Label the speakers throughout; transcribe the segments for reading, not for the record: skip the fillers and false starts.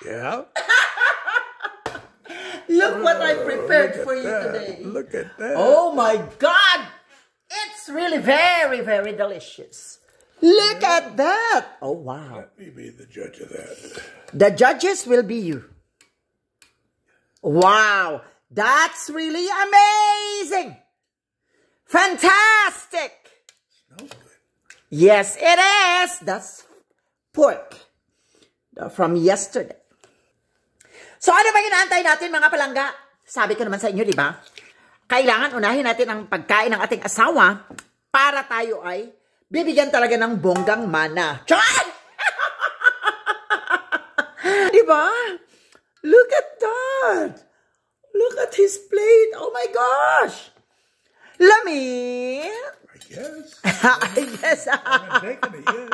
Speaker 1: Yeah.
Speaker 2: Look what I prepared for you today.
Speaker 1: Look at that.
Speaker 2: Oh my God! It's really very, very delicious. Look at that. Oh, wow.
Speaker 1: Let me be the judge of that.
Speaker 2: The judges will be you. Wow. That's really amazing. Fantastic.
Speaker 1: Smells good.
Speaker 2: Yes, it is. That's pork from yesterday. So ano ba inaantay natin mga palangga? Sabi ko naman sa inyo, di ba? Kailangan unahin natin ang pagkain ng ating asawa para tayo ay bibigyan talaga ng bonggang mana. Char! Di ba? Look at that. Look at his plate. Oh my gosh. Lami.
Speaker 1: I guess.
Speaker 2: I guess.
Speaker 1: I haven't taken it yet.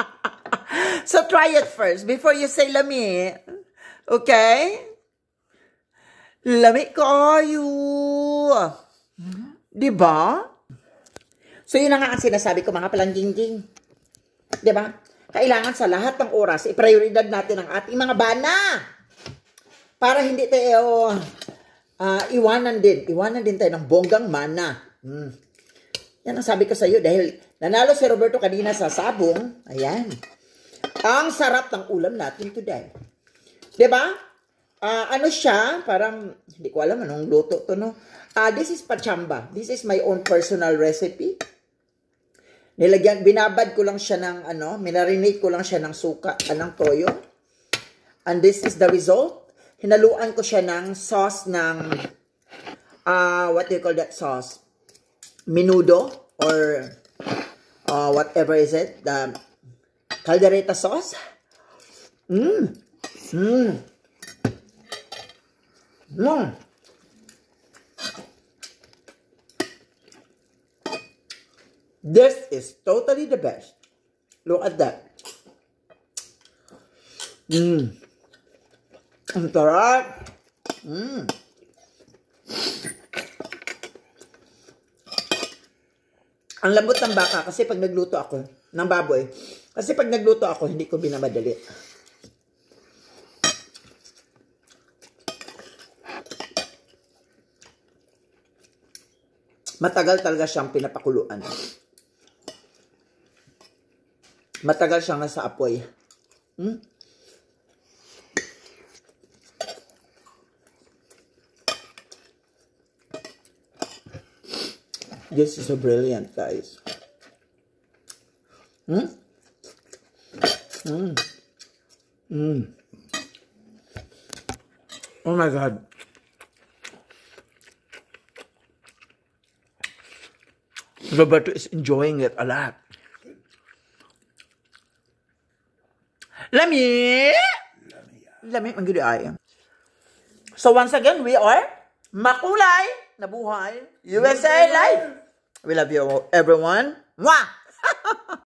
Speaker 2: So try it first before you say lami. Okay? Lami kayo. Diba? So yun na nga ang sinasabi ko mga palangging-ging. Diba? Kailangan sa lahat ng oras, i-prioridad natin ang ating mga bana. Para hindi tayo iwanan din tayo ng bonggang mana. Yan ang sabi ko sa iyo dahil nanalo si Roberto kanina sa sabong. Ayan. Ang sarap ng ulam natin today. Diba? Ano siya, parang, hindi ko alam anong luto to, no? This is pachamba. This is my own personal recipe. Binabad ko lang siya ng, minarinate ko lang siya ng suka, ng toyo. And this is the result. Hinaluan ko siya ng sauce ng, what do you call that sauce? Menudo, or, whatever is it? The caldereta sauce. This is totally the best. Look at that. Ang sarap. Ang lambot ng baka kasi pag nagluto ako, ng baboy, kasi pag nagluto ako, hindi ko binamadali. Matagal talaga siyang pinapakuluan. Matagal siyang nasa apoy. This is so brilliant, guys. Oh my God. Roberto is enjoying it a lot. Lami! Lami, ang gudi ay. So once again, we are Makulay na Buhay USA Live. We love you everyone. Mwah!